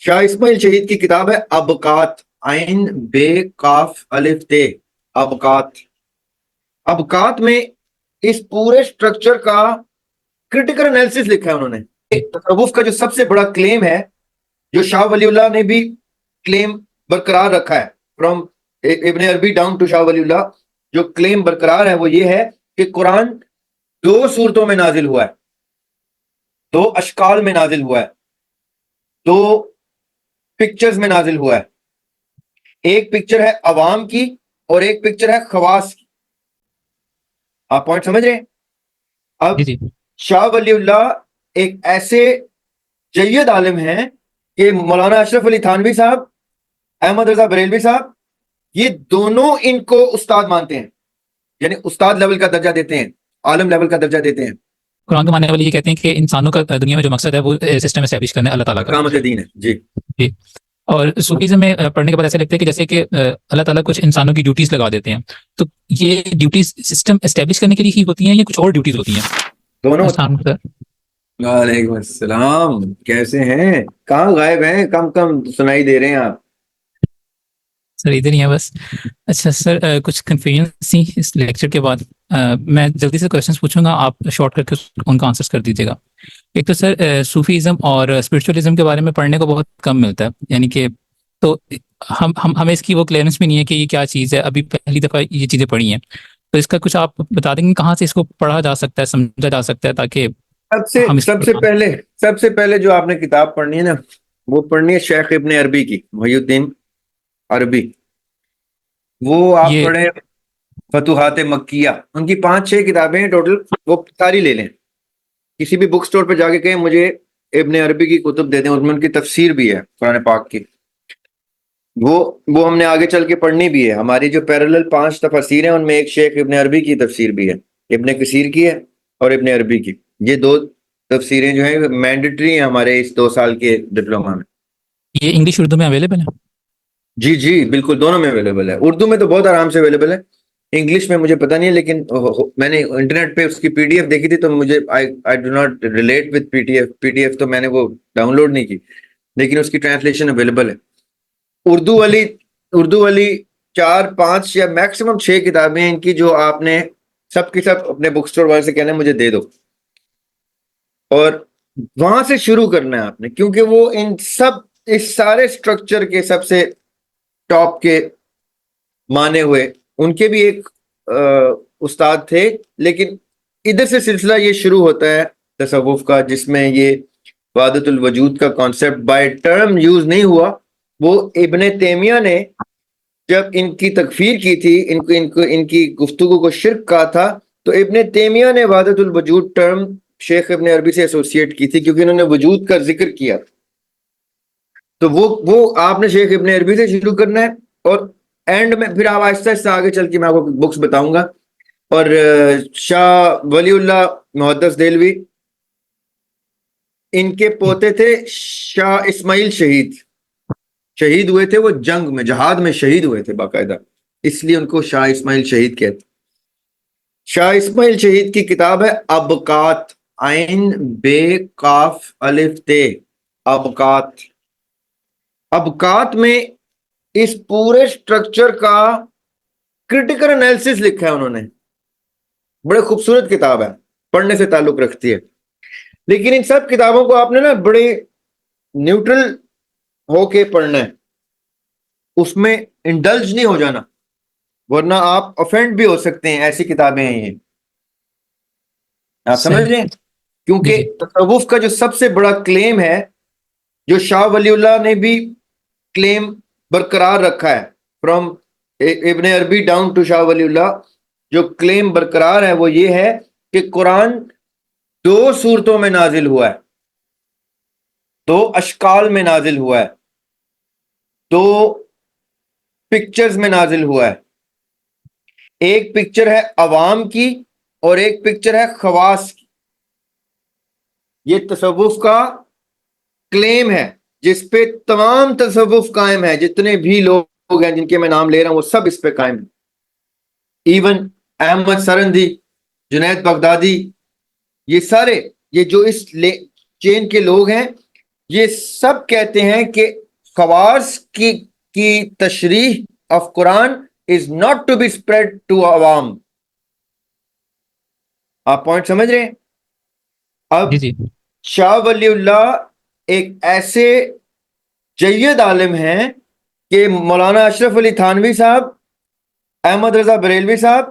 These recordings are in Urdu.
شاہ اسماعیل شہید کی کتاب ہے ابقات، عین بے کاف الف تے، ابقات۔ ابقات میں اس پورے سٹرکچر کا کرٹیکل انالیسس لکھا ہے انہوں نے۔ تصوف کا جو سب سے بڑا کلیم ہے، جو شاہ ولی اللہ نے بھی کلیم برقرار رکھا ہے، فرام ابن عربی ڈاؤن ٹو شاہ ولی اللہ، جو کلیم برقرار ہے وہ یہ ہے کہ قرآن دو صورتوں میں نازل ہوا ہے، دو اشکال میں نازل ہوا ہے، دو پکچرز میں نازل ہوا ہے۔ ایک پکچر ہے عوام کی اور ایک پکچر ہے خواص کی۔ آپ پوائنٹ سمجھ رہے ہیں؟ اب جی شاہ ولی اللہ ایک ایسے جید عالم ہیں کہ مولانا اشرف علی تھانوی صاحب، احمد رضا بریلوی صاحب، یہ دونوں ان کو استاد مانتے ہیں، یعنی استاد لیول کا درجہ دیتے ہیں، عالم لیول کا درجہ دیتے ہیں۔ قرآن کے ماننے والے یہ کہتے ہیں کہ انسانوں کا دنیا میں جو مقصد ہے وہ سسٹم اسٹیبلش کرنا ہے اللہ تعالیٰ کا، اقامت دین ہے۔ جی جی۔ اور صوفیزم میں پڑھنے کے بعد ایسے لگتا ہے کہ جیسے کہ اللہ تعالیٰ کچھ انسانوں کی ڈیوٹیز لگا دیتے ہیں، تو یہ ڈیوٹیز سسٹم اسٹیبلش کرنے کے لیے ہی ہوتی ہیں یا کچھ اور ڈیوٹیز ہوتی ہیں؟ دونوں۔ السلام علیکم سر۔ وعلیکم السلام، کیسے ہیں؟ کہاں غائب ہیں؟ کم سنائی دے رہے ہیں آپ۔ سر ادھر ہی ہے بس۔ اچھا سر، کچھ کنفیوژن تھی اس لیکچر کے بعد، میں جلدی سے کویشچنس پوچھوں گا، آپ شارٹ کر کے ان کا آنسرس کر دیجیے گا۔ ایک تو سر صوفیزم اور اسپرچولیزم کے بارے میں پڑھنے کو بہت کم ملتا ہے، یعنی کہ تو ہمیں اس کی وہ کلیئرنس بھی نہیں ہے کہ یہ کیا چیز ہے، ابھی پہلی دفعہ یہ چیزیں پڑھی ہیں، تو اس کا کچھ آپ بتا دیں گے کہاں سے اس کو پڑھا جا سکتا ہے، سمجھا جا سکتا ہے، تاکہ ہم اس سب سے پہلے جو آپ نے کتاب پڑھنی ہے نا، وہ پڑھنی ہے شیخ ابن عربی کی، محی الدین عربی۔ وہ آپ یہ پڑھیں فتوحات مکیہ، ان کی 5-6 کتابیں ہیں ٹوٹل، وہ ساری لے لیں۔ کسی بھی بک سٹور پہ جا کے کہیں مجھے ابن عربی کی کتب دے دیں، اس میں ان کی تفسیر بھی ہے قرآن پاک کی، وہ ہم نے آگے چل کے پڑھنی بھی ہے۔ ہماری جو پیرالل 5 تفاسیر ہیں ان میں ایک شیخ ابن عربی کی تفسیر بھی ہے، ابن کثیر کی ہے اور ابن عربی کی۔ یہ 2 تفسیریں جو ہیں مینڈیٹری ہیں ہمارے اس 2 سال کے ڈپلوما میں۔ یہ انگلش اردو میں اویلیبل ہے؟ جی جی بالکل، دونوں میں اویلیبل ہے۔ اردو میں تو بہت آرام سے اویلیبل ہے، انگلش میں مجھے پتہ نہیں ہے، لیکن میں نے انٹرنیٹ پہ اس کی پی ڈی ایف دیکھی تھی تو مجھے I do not relate with P D F تو میں نے وہ ڈاؤن لوڈ نہیں کی، لیکن اس کی ٹرانسلیشن اویلیبل ہے۔ اردو والی 4-5 یا میکسیمم 6 کتابیں ہیں ان کی، جو آپ نے سب کی سب اپنے بک سٹور والے سے کہنا ہے مجھے دے دو، اور وہاں سے شروع کرنا ہے آپ نے، کیونکہ وہ اس سارے سٹرکچر کے سب سے ٹاپ کے مانے ہوئے ان کے بھی ایک استاد تھے، لیکن ادھر سے سلسلہ یہ شروع ہوتا ہے تصوف کا، جس میں یہ وحدت الوجود کا کانسیپٹ بائی ٹرم یوز نہیں ہوا۔ وہ ابن تیمیہ نے جب ان کی تکفیر کی تھی، ان کی گفتگو کو شرک کہا تھا، تو ابن تیمیہ نے وحدت الوجود ٹرم شیخ ابن عربی سے ایسوسیٹ کی تھی، کیونکہ انہوں نے وجود کا ذکر کیا۔ تو وہ آپ نے شیخ ابن عربی سے شروع کرنا ہے، اور اینڈ میں پھر آپ آہستہ آہستہ آگے چل کے میں آپ کو بکس بتاؤں گا۔ اور شاہ ولی اللہ محدث دہلوی، ان کے پوتے تھے شاہ اسماعیل شہید ہوئے تھے، وہ جنگ میں، جہاد میں شہید ہوئے تھے باقاعدہ، اس لیے ان کو شاہ اسماعیل شہید کہتے۔ شاہ اسماعیل شہید کی کتاب ہے ابقات، عین بے کاف الف تے، ابقات۔ ابقات میں اس پورے سٹرکچر کا کرٹیکل انالیسس لکھا ہے انہوں نے۔ بڑے خوبصورت کتاب ہے، پڑھنے سے تعلق رکھتی ہے، لیکن ان سب کتابوں کو آپ نے نا بڑے نیوٹرل ہو کے پڑھنا ہے، اس میں انڈلج نہیں ہو جانا، ورنہ آپ افینڈ بھی ہو سکتے ہیں۔ ایسی کتابیں ہیں یہ، آپ سمجھ رہے ہیں؟ کیونکہ تصوف کا جو سب سے بڑا کلیم ہے، جو شاہ ولی اللہ نے بھی کلیم برقرار رکھا ہے، فرام ابن عربی ڈاؤن ٹو شاہ ولی اللہ، جو کلیم برقرار ہے وہ یہ ہے کہ قرآن 2 صورتوں میں نازل ہوا ہے، 2 اشکال میں نازل ہوا ہے، 2 پکچرز میں نازل ہوا ہے۔ ایک پکچر ہے عوام کی اور ایک پکچر ہے خواص کی۔ یہ تصوف کا کلیم ہے جس پہ تمام تصوف قائم ہے، جتنے بھی لوگ ہیں جن کے میں نام لے رہا ہوں وہ سب اس پہ قائم ہیں۔ ایون احمد سرندی، جنید بغدادی، یہ سارے، یہ جو اس چین کے لوگ ہیں، یہ سب کہتے ہیں کہ خواص کی تشریح of Quran is not to be spread to عوام. آپ پوائنٹ سمجھ رہے ہیں؟ اب جی جی شاہ ولی اللہ ایک ایسے جید عالم ہیں کہ مولانا اشرف علی تھانوی صاحب، احمد رضا بریلوی صاحب،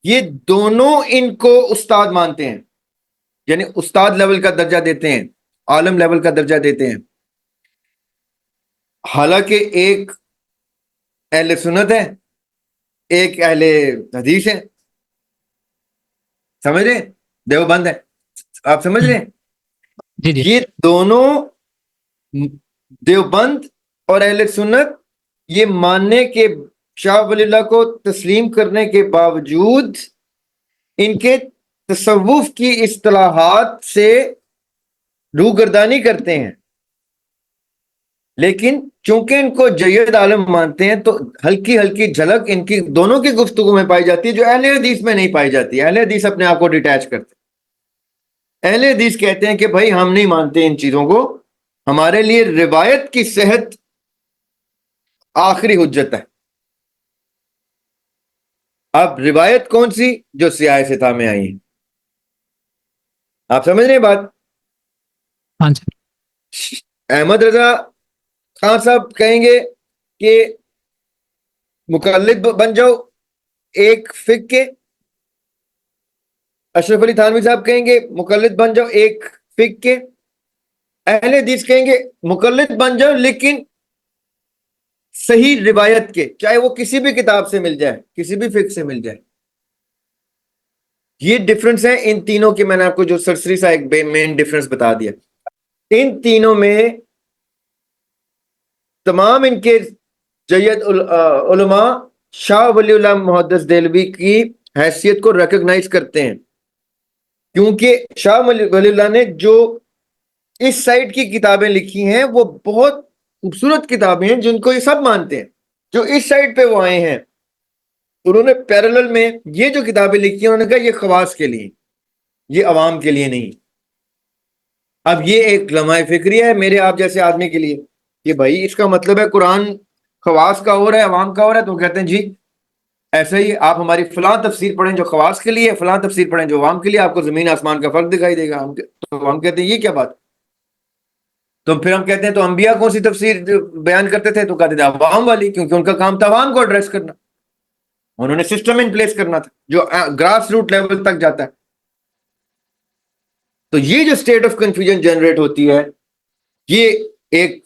یہ دونوں ان کو استاد مانتے ہیں، یعنی استاد لیول کا درجہ دیتے ہیں، عالم لیول کا درجہ دیتے ہیں. حالانکہ ایک اہل سنت ہے، ایک اہل حدیث ہے. سمجھ رہے ہیں؟ دیوبند ہے. آپ سمجھ رہے ہیں؟ جی جی یہ دونوں دیوبند اور اہل سنت یہ ماننے کے، شاہ ولی اللہ کو تسلیم کرنے کے باوجود ان کے تصوف کی اصطلاحات سے روگردانی کرتے ہیں. لیکن چونکہ ان کو جید عالم مانتے ہیں تو ہلکی ہلکی جھلک ان کی دونوں کی گفتگو میں پائی جاتی ہے جو اہل حدیث میں نہیں پائی جاتی. اہل حدیث اپنے آپ کو ڈیٹیچ کرتے. اہل حدیث کہتے ہیں کہ بھائی ہم نہیں مانتے ان چیزوں کو، ہمارے لیے روایت کی صحت آخری حجت ہے. اب روایت کون سی؟ جو سیاہ ستا میں آئی ہے. آپ سمجھ رہے ہیں بات؟ ہاں جی احمد رضا خان صاحب کہیں گے کہ مقلد بن جاؤ ایک فقہ کے، اشرف علی تھانوی صاحب کہیں گے مقلد بن جاؤ ایک فقہ کے، اہل حدیث کہیں گے مقلد بن جاؤ لیکن صحیح روایت کے، چاہے وہ کسی بھی کتاب سے مل جائے، کسی بھی فقہ سے مل جائے. یہ ڈفرنس ہے ان تینوں کے. میں نے آپ کو جو سرسری سا ایک مین ڈفرنس بتا دیا. ان تینوں میں تمام ان کے جید علماء شاہ ولی اللہ محدث دہلوی کی حیثیت کو ریکگنائز کرتے ہیں، کیونکہ شاہ ولی اللہ نے جو اس سائڈ کی کتابیں لکھی ہیں وہ بہت خوبصورت کتابیں ہیں جن کو یہ سب مانتے ہیں. جو اس سائڈ پہ وہ آئے ہیں انہوں نے پیرلل میں یہ جو کتابیں لکھی ہیں انہوں نے کہا یہ خواص کے لیے، یہ عوام کے لیے نہیں. اب یہ ایک لمحہ فکری ہے میرے آپ جیسے آدمی کے لیے کہ بھائی اس کا مطلب ہے قرآن خواص کا ہو رہا ہے عوام کا ہو رہا ہے، تو کہتے ہیں جی ایسا ہی آپ ہماری فلاں تفسیر پڑھیں جو خواص کے لیے، فلاں تفسیر پڑھیں جو عوام کے لیے، آپ کو زمین آسمان کا فرق دکھائی دے گا. تو ہم کہتے ہیں یہ کیا بات؟ تو پھر ہم کہتے ہیں تو انبیاء کون سی تفسیر بیان کرتے تھے؟ تو کہتے تھے عوام والی، کیونکہ ان کا کام تھا عوام کو ایڈریس کرنا، انہوں نے سسٹم ان پلیس کرنا تھا جو گراس روٹ لیول تک جاتا ہے. تو یہ جو اسٹیٹ آف کنفیوژن جنریٹ ہوتی ہے یہ ایک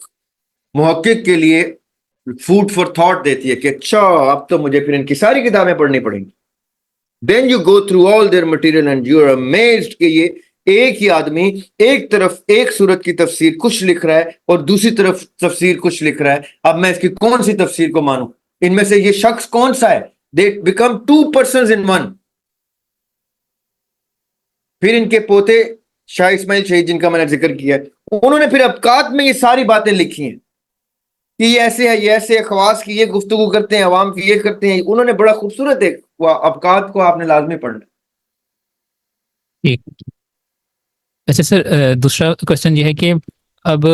محقق کے لیے فوڈ فار تھاٹ دیتی ہے کہ اچھا اب تو مجھے پھر ان کی ساری کتابیں پڑھنی پڑیں گی. Then you go through all their material and you are amazed کہ یہ ایک ہی آدمی ایک طرف ایک سورت کی تفسیر کچھ لکھ رہا ہے اور دوسری طرف تفسیر کچھ لکھ رہا ہے. اب میں اس کی کون سی تفسیر کو مانوں؟ ان میں سے یہ شخص کون سا ہے؟ They become two persons in one. پھر ان کے پوتے شاہ اسماعیل شہید جن کا میں نے ذکر کیا ہے انہوں نے پھر ابقات میں یہ ساری باتیں لکھی ہیں کہ یہ ایسے ہے، یہ ایسے ہے، خواص کی یہ گفتگو کرتے ہیں، عوام کی یہ کرتے ہیں. انہوں نے بڑا خوبصورت ایک ابقات کو آپ نے لازمی پڑھنا. ٹھیک. اچھا سر دوسرا کوشچن یہ ہے کہ اب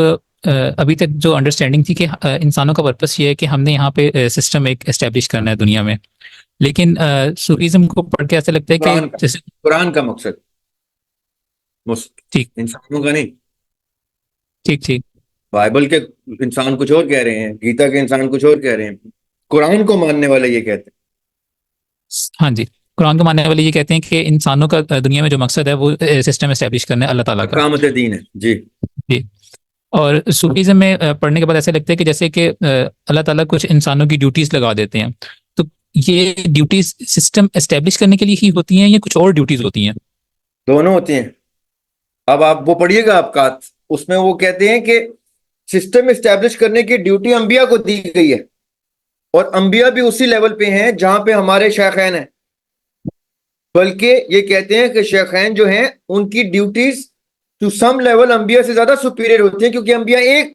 ابھی تک جو انڈرسٹینڈنگ تھی کہ انسانوں کا پرپس یہ ہے کہ ہم نے یہاں پہ سسٹم ایک اسٹیبلش کرنا ہے دنیا میں، لیکن صوفیزم کو پڑھ کے ایسا لگتا ہے کہ جیسے قرآن کا مقصد ٹھیک انسانوں کا نہیں. ٹھیک ٹھیک بائبل کے انسان کچھ اور کہہ رہے ہیں، گیتا کے انسان کچھ اور کہہ رہے ہیں، قرآن کو ماننے والے یہ کہتے ہیں. ہاں جی، قرآن کو ماننے والے یہ کہتے ہیں کہ انسانوں کا دنیا میں جو مقصد ہے وہ سسٹم اسٹیبلش کرنا ہے اللہ تعالیٰ کا. اقامت دین ہے. جی جی. اور صوفیزم میں پڑھنے کے بعد ایسا لگتا ہے کہ جیسے کہ اللہ تعالیٰ کچھ انسانوں کی ڈیوٹیز لگا دیتے ہیں، تو یہ ڈیوٹیز سسٹم اسٹیبلش کرنے کے لیے ہی ہوتی ہیں یا کچھ اور ڈیوٹیز ہوتی ہیں؟ دونوں ہوتی ہیں. اب آپ وہ پڑھیے گا ابقات، اس میں وہ کہتے ہیں کہ سسٹم اسٹیبلش کرنے کی ڈیوٹی انبیاء کو دی گئی ہے، اور انبیاء بھی اسی لیول پہ ہیں جہاں پہ ہمارے شیخین ہیں. بلکہ یہ کہتے ہیں کہ شیخین جو ہیں ان کی ڈیوٹیز ٹو سم لیول انبیاء سے زیادہ سپیریئر ہوتی ہیں، کیونکہ انبیاء ایک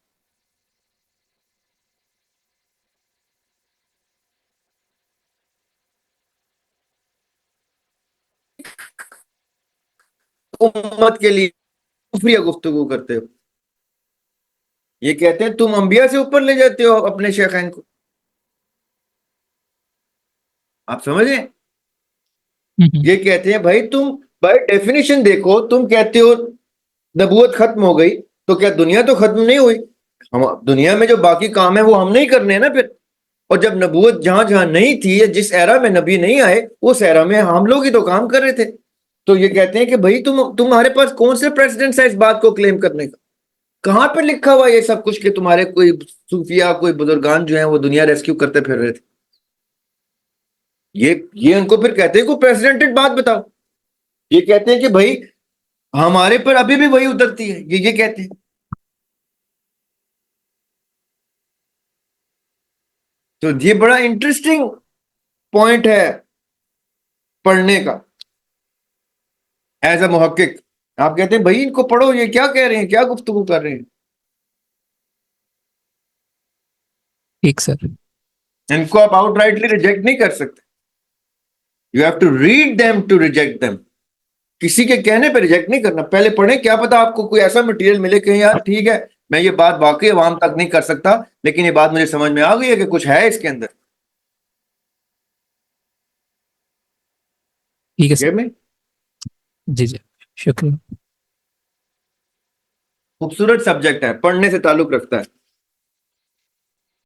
امت کے لیے خفیہ گفتگو کرتے ہو. یہ کہتے ہیں تم انبیاء سے اوپر لے جاتے ہو اپنے شیخین کو. آپ سمجھیں؟ یہ کہتے ہیں بھائی تم بائی ڈیفینیشن دیکھو، تم کہتے ہو نبوت ختم ہو گئی، تو کیا دنیا تو ختم نہیں ہوئی؟ ہم دنیا میں جو باقی کام ہے وہ ہم نہیں کرنے ہیں نا پھر. اور جب نبوت جہاں جہاں نہیں تھی، جس ایرا میں نبی نہیں آئے، اس ایرا میں ہم لوگ ہی تو کام کر رہے تھے. تو یہ کہتے ہیں کہ بھائی تمہارے پاس کون سے پریزیڈنٹ ہے اس بات کو کلیم کرنے کا؟ کہاں پہ لکھا ہوا یہ سب کچھ کہ تمہارے کوئی صوفیہ، کوئی بزرگان جو ہیں وہ دنیا ریسکیو کرتے پھر رہے تھے؟ یہ ان کو پھر کہتے ہیں کوئی پریزیڈنٹڈ بات بتاؤ. یہ کہتے ہیں کہ بھائی ہمارے پر ابھی بھی وہی اترتی ہے، یہ کہتے ہیں. تو یہ بڑا انٹرسٹنگ پوائنٹ ہے پڑھنے کا ایز اے محقق. آپ کہتے ہیں بھائی ان کو پڑھو، یہ کیا کہہ رہے ہیں، کیا گفتگو کر رہے ہیں. ٹھیک سر. ان کو آپ آؤٹ رائٹلی ریجیکٹ نہیں کر سکتے. You have to read them to reject them. کسی کے کہنے پہ ریجیکٹ نہیں کرنا، پہلے پڑھیں. کیا پتا آپ کو کوئی ایسا مٹیریل ملے کہ یار ٹھیک ہے میں یہ بات واقعی عوام تک نہیں کر سکتا، لیکن یہ بات مجھے سمجھ میں آ گئی ہے کہ کچھ ہے اس کے اندر. ٹھیک ہے سر. میں جی جی شکریہ. خوبصورت سبجیکٹ ہے، پڑھنے سے تعلق رکھتا ہے.